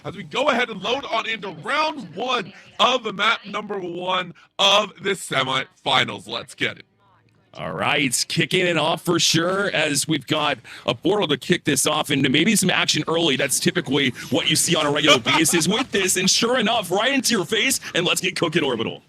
as we go ahead and load on into round one of the map number one of the semifinals. Let's get it. All right, kicking it off for sure as we've got a portal to kick this off and maybe some action early. That's typically what you see on a regular basis with this. And sure enough, right into your face, and let's get cooking, Orbital.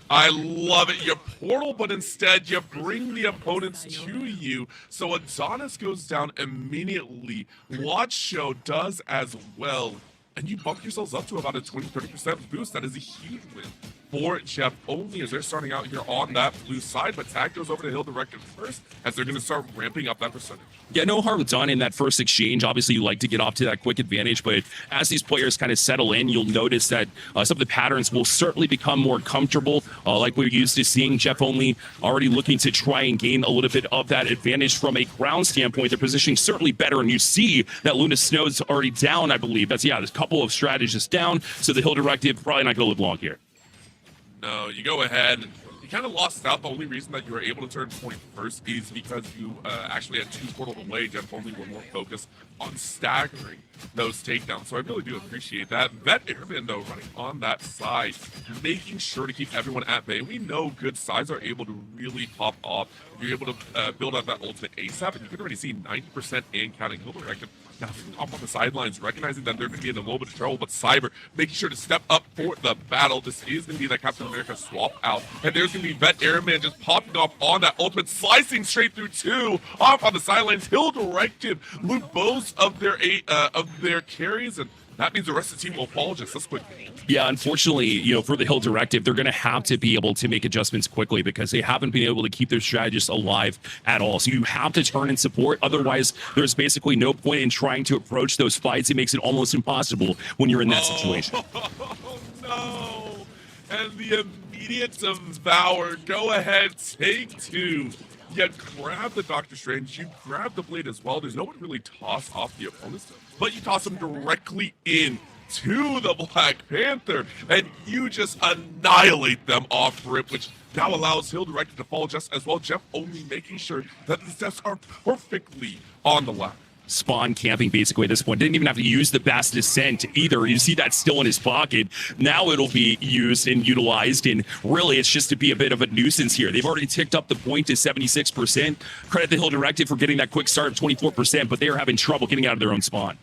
I love it. You portal, but instead you bring the opponents to you. So Adonis goes down immediately. Watch Show does as well. And you bump yourselves up to about a 20-30% boost. That is a huge win for Jeff only as they're starting out here on that blue side. But Tag goes over to Hill Directive first as they're going to start ramping up that percentage. Yeah, no harm done in that first exchange. Obviously, you like to get off to that quick advantage, but as these players kind of settle in, you'll notice that some of the patterns will certainly become more comfortable. Like we're used to seeing, Jeff only already looking to try and gain a little bit of that advantage from a ground standpoint. Their positioning certainly better, and you see that Luna Snow's already down, I believe. There's a couple of strategists down, so the Hill Directive probably not going to live long here. No, you go ahead. You kind of lost out. The only reason that you were able to turn point first is because you actually had two portals away. Jeff only were more focused on staggering those takedowns. So I really do appreciate that. Vet Airman, though, running on that side, making sure to keep everyone at bay. We know good sides are able to really pop off. You're able to build up that ultimate ASAP, and you can already see 90% and counting. Hill Directive now off on the sidelines, recognizing that they're going to be in a little bit of trouble, but Cyber making sure to step up for the battle. This is going to be that Captain America swap out, and there's going to be Vet Airman just popping off on that ultimate, slicing straight through two, off on the sidelines. Hill Directive lose both of their carries, and that means the rest of the team will fall just this quickly. Yeah, unfortunately, for the Hill Directive, they're going to have to be able to make adjustments quickly because they haven't been able to keep their strategists alive at all. So you have to turn in support. Otherwise, there's basically no point in trying to approach those fights. It makes it almost impossible when you're in that situation. Oh, no. And the immediate devour. Go ahead, take two. You grab the Doctor Strange, you grab the blade as well. There's no one really toss off the opponents, but you toss them directly in to the Black Panther, and you just annihilate them off rip, which now allows Hill Directive to fall just as well. Jeff only making sure that the steps are perfectly on the ladder. Spawn camping basically at this point. Didn't even have to use the Bast Descent either. You see that still in his pocket. Now it'll be used and utilized, and really it's just to be a bit of a nuisance here. They've already ticked up the point to 76%. Credit the Hill Directive for getting that quick start of 24%, but they are having trouble getting out of their own spawn.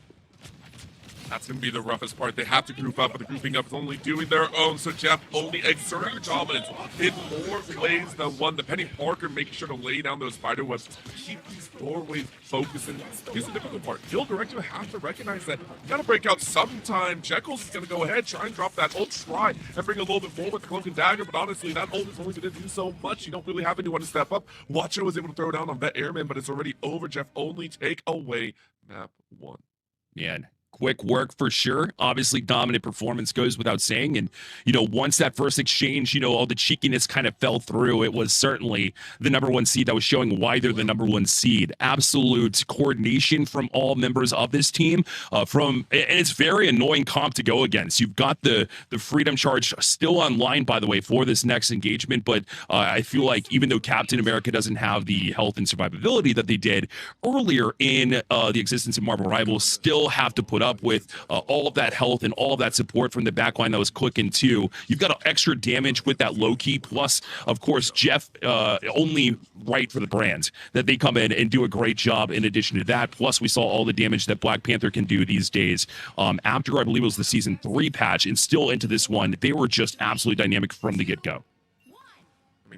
That's going to be the roughest part. They have to group up, but the grouping up is only doing their own. So Jeff only exerting dominance in more ways than one. The Penny Parker making sure to lay down those spider webs, keep these doorways focusing. Here's the difficult part. Hill Directive have to recognize that you got to break out sometime. Jekyll's is going to go ahead, try and drop that ult, try and bring a little bit more with Cloak and Dagger, but honestly, that ult is only going to do so much. You don't really have anyone to step up. Watcher was able to throw down on Vet Airman, but it's already over. Jeff only take away map one. Man. Quick work for sure. Obviously, dominant performance goes without saying. And, once that first exchange, all the cheekiness kind of fell through, it was certainly the number one seed that was showing why they're the number one seed. Absolute coordination from all members of this team. And it's very annoying comp to go against. You've got the Freedom Charge still online, by the way, for this next engagement. But I feel like even though Captain America doesn't have the health and survivability that they did earlier in the existence of Marvel Rivals, still have to put up with all of that health and all of that support from the backline that was clicking too. You've got extra damage with that low key, plus of course Jeff only right for the brand that they come in and do a great job. In addition to that, plus we saw all the damage that Black Panther can do these days. After I believe it was the season 3 patch and still into this one, they were just absolutely dynamic from the get-go.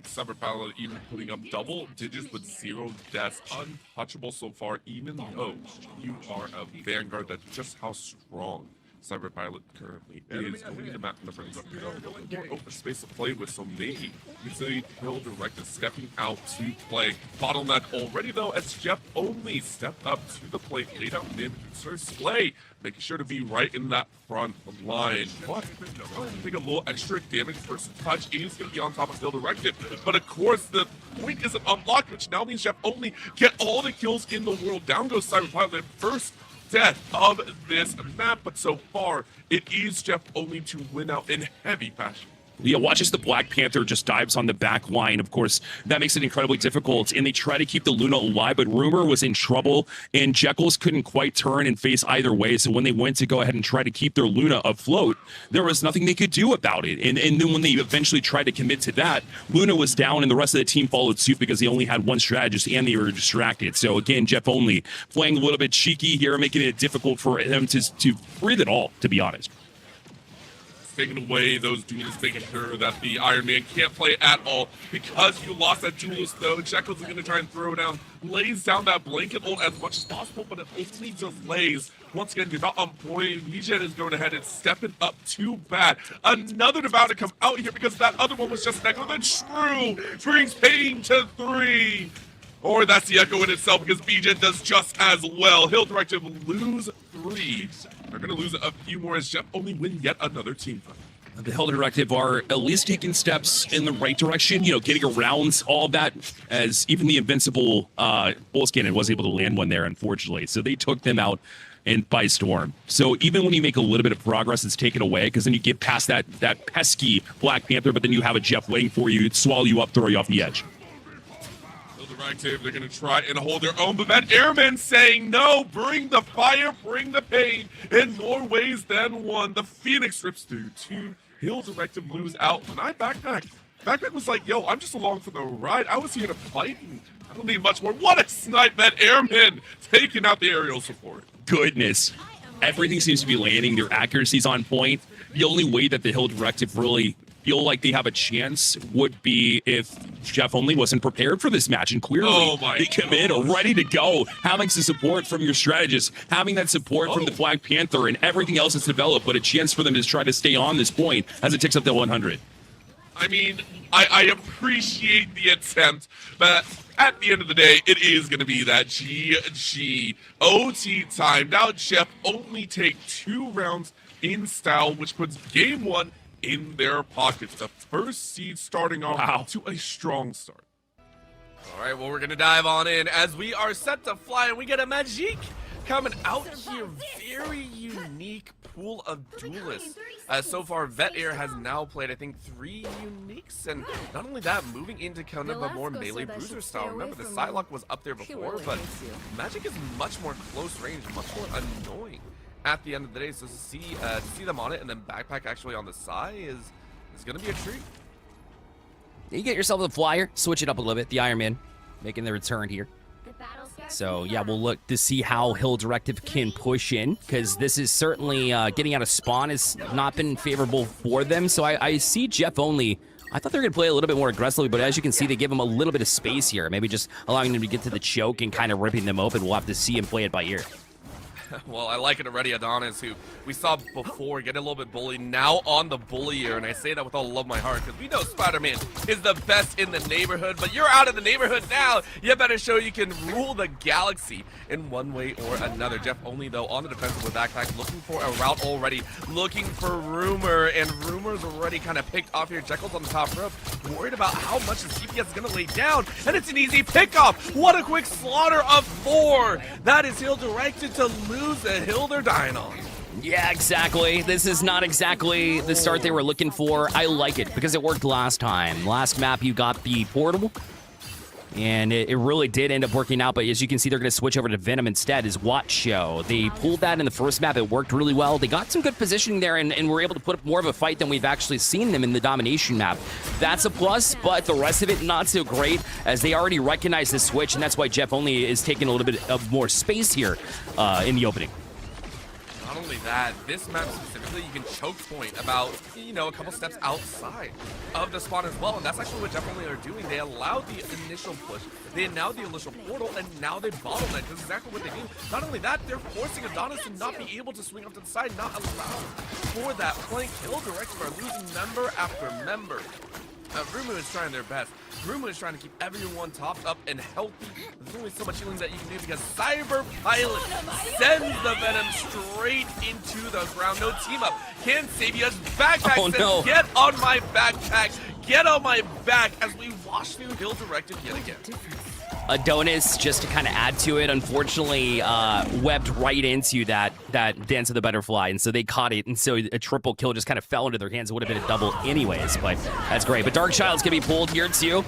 Cyber Pilot even putting up double digits with 0 deaths, untouchable so far, even though you are a Vanguard. That's just how strong Cyber Pilot currently is. Only the map number is up here. More open space to play with, so maybe you see Hill Directive stepping out to play. Bottleneck already though, as Jeff only stepped up to the plate, laid out mid, Sir Slay, making sure to be right in that front line. But I think a little extra damage versus touch is going to be on top of Hill Directive. But of course, the point isn't unlocked, which now means Jeff only get all the kills in the world. Down goes Cyber Pilot first death of this map, but so far it is Jeff only to win out in heavy fashion. Yeah, watch as the Black Panther just dives on the back line. Of course, that makes it incredibly difficult, and they try to keep the Luna alive, but Rumor was in trouble, and Jekylls couldn't quite turn and face either way, so when they went to go ahead and try to keep their Luna afloat, there was nothing they could do about it. And then when they eventually tried to commit to that, Luna was down, and the rest of the team followed suit because they only had one strategist, and they were distracted. So again, Jeff Only playing a little bit cheeky here, making it difficult for him to breathe at all, to be honest. Taking away those duels, making sure that the Iron Man can't play at all. Because you lost that duelist, though, Jekylls is going to try and throw down, lays down that blanket ult as much as possible, but it only delays. Once again, you're not on point. VGen is going ahead and stepping up too bad. Another about to come out here because that other one was just negligent. True brings pain to 3. Or that's the echo in itself because VGen does just as well. He'll Directive lose 3. They're going to lose a few more as Jeff Only win yet another team fight. The Hell Directive are at least taking steps in the right direction, getting around all that, as even the invincible Pulse Cannon was able to land one there, unfortunately. So they took them out and by storm. So even when you make a little bit of progress, it's taken away, because then you get past that pesky Black Panther, but then you have a Jeff waiting for you, swallow you up, throw you off the edge. Directive, they're going to try and hold their own, but that Airman saying no, bring the fire, bring the pain, in more ways than one. The Phoenix rips through 2, Hill Directive lose out. When I backpack was like, yo, I'm just along for the ride. I was here to fight, and I don't need much more. What a snipe, that Airman taking out the aerial support. Goodness. Everything seems to be landing. Their accuracy's on point. The only way that the Hill Directive really feel like they have a chance would be if Jeff Only wasn't prepared for this match, and clearly they come in ready to go, having some support from your strategist, having that support from the Black Panther, and everything else that's developed, but a chance for them to try to stay on this point as it ticks up to 100. I mean, I appreciate the attempt, but at the end of the day, it is going to be that GG OT time. Now Jeff Only take 2 rounds in style, which puts game 1 in their pockets. The first seed starting off to a strong start. All right, well, we're going to dive on in as we are set to fly, and we get a Magic coming out here. Very unique pool of duelists. So far, Vet Air has now played, I think, 3 uniques, and not only that, moving into kind of a more melee bruiser style. Remember, the Psylocke was up there before, but Magic is much more close range, much more annoying at the end of the day. So to see them on it and then backpack actually on the side is going to be a treat. You get yourself a flyer, switch it up a little bit. The Iron Man making their return here. So yeah, we'll look to see how Hill Directive can push in, because this is certainly getting out of spawn has not been favorable for them. So I see Jeff Only. I thought they were going to play a little bit more aggressively, but as you can see, they give him a little bit of space here. Maybe just allowing them to get to the choke and kind of ripping them open. We'll have to see him play it by ear. Well, I like it already, Adonis, who we saw before get a little bit bullied, now on the bullier, and I say that with all the love of my heart, because we know Spider-Man is the best in the neighborhood, but you're out of the neighborhood now. You better show you can rule the galaxy in one way or another. Jeff Only, though, on the defensive with backpack, looking for a route already, looking for Rumor, and Rumor's already kind of picked off here. Jekylls on the top rope, worried about how much the CPS is going to lay down, and it's an easy pickoff. What a quick slaughter of 4. That is Hill Directed to lose the hill they're dying on. Yeah, exactly. This is not exactly the start they were looking for. I like it because it worked last time. Last map, you got the portable, and it really did end up working out. But as you can see, they're going to switch over to Venom instead as Watch Show. They pulled that in the first map. It worked really well. They got some good positioning there and were able to put up more of a fight than we've actually seen them in the domination map. That's a plus, but the rest of it not so great, as they already recognize the switch, and that's why Jeff Only is taking a little bit of more space here in the opening. Not only that, this map specifically, you can choke point about, a couple steps outside of the spawn as well, and that's actually what Jeff Only are doing. They allowed the initial push, they allowed the initial portal, and now they bottleneck. That's exactly what they do. Not only that, they're forcing Adonis to not be able to swing up to the side, not allowed for that flank. Hill Directive are losing member after member. Rumu is trying their best. Rumu is trying to keep everyone topped up and healthy. There's only so much healing that you can do because Cyber Pilot sends the Venom straight into the ground. No team up. Can't save you as backpack says, get on my backpack. Get on my back as we wash through Hill Directive yet again. Adonis, just to kind of add to it, unfortunately webbed right into that Dance of the Butterfly, and so they caught it, and so a triple kill just kind of fell into their hands. It would have been a double anyways, but that's great. But Darkchild's gonna be pulled here too.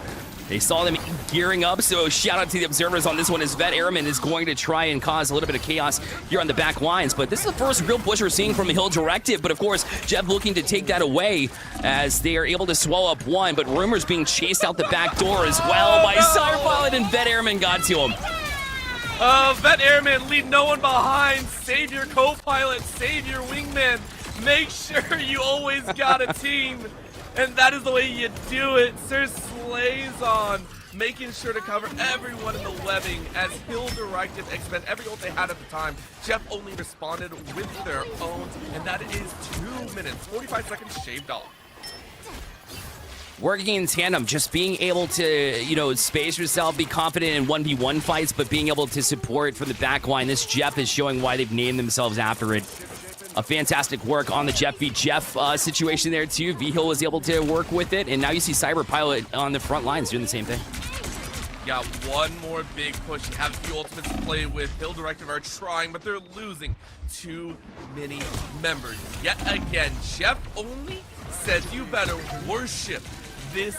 They saw them gearing up, so shout out to the observers on this one as Vet Airman is going to try and cause a little bit of chaos here on the back lines. But this is the first real push we're seeing from the Hill Directive. But of course, Jeff looking to take that away as they are able to swallow up one. But Rumor's being chased out the back door as well by Cyberpilot, and Vet Airman got to him. Vet Airman, leave no one behind. Save your co-pilot, save your wingman. Make sure you always got a team. And that is the way you do it. Sir Slays on, making sure to cover everyone in the webbing as Hill Directive expend every ult they had at the time. Jeff only responded with their own, and that is 2 minutes, 45 seconds shaved off. Working in tandem, just being able to, you know, space yourself, be confident in 1v1 fights, but being able to support from the back line. This Jeff is showing why they've named themselves after it. A fantastic work on the Jeff v. Jeff situation there too. V-Hill was able to work with it, and now you see Cyberpilot on the front lines doing the same thing. Yeah, one more big push. You have the ultimates to play with. Hill Directive are trying, but they're losing too many members. Yet again, Jeff only says you better worship this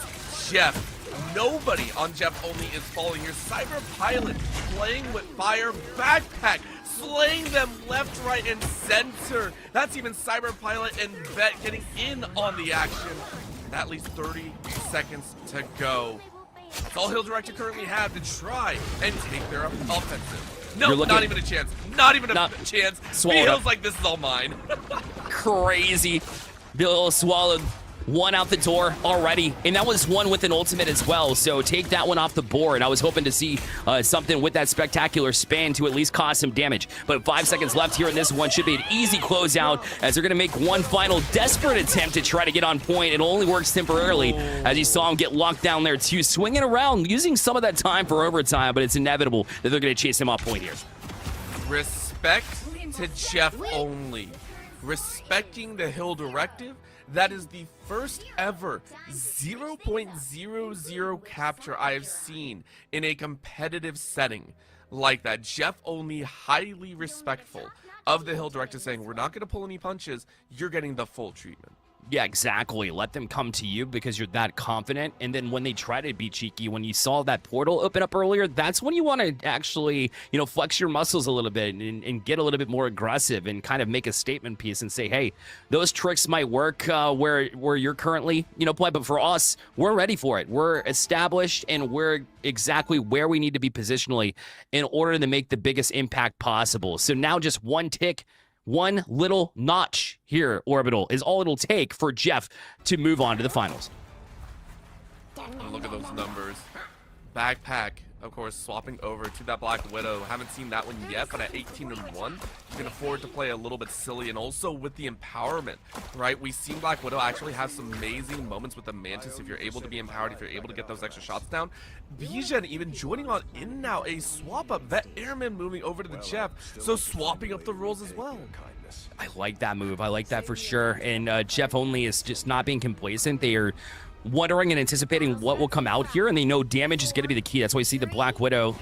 Jeff. Nobody on Jeff only is following your Cyberpilot playing with fire backpack, slaying them left, right, and center. That's even Cyberpilot and Vet getting in on the action. At least 30 seconds to go. That's all Hill Directive currently have to try and take their offensive. No, not even a chance. Not even a chance. Feels like this is all mine. Crazy. Bill swallowed one out the door already, and that was one with an ultimate as well, so take that one off the board. I was hoping to see something with that spectacular span to at least cause some damage, but 5 seconds left here in this one. Should be an easy closeout as they're going to make one final desperate attempt to try to get on point. It only works temporarily as you saw him get locked down there too, swinging around, using some of that time for overtime, but it's inevitable that they're going to chase him off point here. Respect to Jeff only. Respecting the Hill Directive. That is the first ever 0.00 capture I have seen in a competitive setting like that. Jeff only highly respectful of the Hill Directive, saying, we're not going to pull any punches, you're getting the full treatment. Yeah, exactly. Let them come to you because you're that confident. And then when they try to be cheeky, when you saw that portal open up earlier, that's when you want to actually, you know, flex your muscles a little bit and get a little bit more aggressive and kind of make a statement piece and say, hey, those tricks might work where you're currently, you know, playing. But for us, we're ready for it. We're established and we're exactly where we need to be positionally in order to make the biggest impact possible. So now just one tick, one little notch here, Orbital, is all it'll take for Jeff to move on to the finals. Look at those numbers. Backpack, of course, swapping over to that Black Widow. Haven't seen that one yet, but at 18-1, you can afford to play a little bit silly. And also with the empowerment, right? We've seen Black Widow actually have some amazing moments with the Mantis if you're able to be empowered, if you're able to get those extra shots down. Bijan even joining on in now, a swap up. Vet Airman moving over to the Jeff, so swapping up the roles as well. I like that move. I like that for sure. And Jeff only is just not being complacent. They are wondering and anticipating what will come out here, and they know damage is going to be the key. That's why you see the Black Widow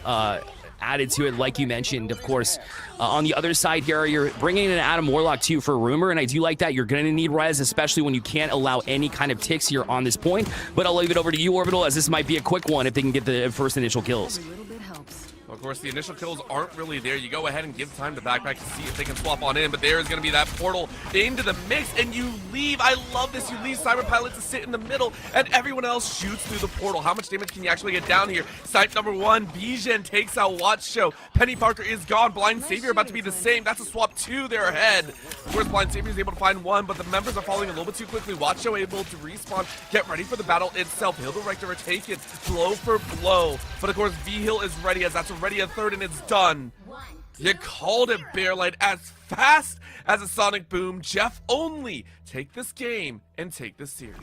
added to it, like you mentioned. Of course, on the other side here, you're bringing in Adam Warlock too for Rumor, and I do like that. You're going to need res, especially when you can't allow any kind of ticks here on this point. But I'll leave it over to you, Orbital, as this might be a quick one if they can get the first initial kills. Of course, the initial kills aren't really there. You go ahead and give time to Backpack to see if they can swap on in, but there is going to be that portal into the mix, and you leave. I love this. You leave Cyberpilot to sit in the middle, and everyone else shoots through the portal. How much damage can you actually get down here? Site number one, Bijan takes out Watch Show. Penny Parker is gone. Blind Savior about to be the same. That's a swap to their head. Of course, Blind Savior is able to find one, but the members are falling a little bit too quickly. Watch Show able to respawn, get ready for the battle itself. Hill Directive are taken blow for blow, but of course, V-Hill is ready, as that's already a third, and it's done. You called it, Bearlight. As fast as a sonic boom, Jeff only take this game and take this series.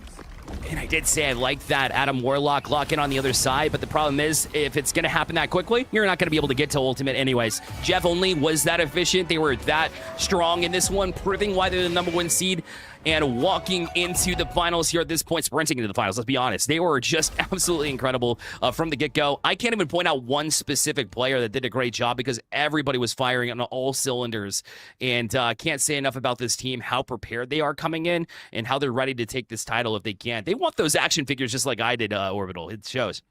And I did say I like that Adam Warlock lock in on the other side, but the problem is if it's going to happen that quickly, you're not going to be able to get to ultimate anyways. Jeff only was that efficient. They were that strong in this one, proving why they're the #1 seed. and walking into the finals here at this point, sprinting into the finals. Let's be honest. They were just absolutely incredible from the get-go. I can't even point out one specific player that did a great job because everybody was firing on all cylinders. And can't say enough about this team, how prepared they are coming in and how they're ready to take this title if they can. They want those action figures just like I did, Orbital. It shows.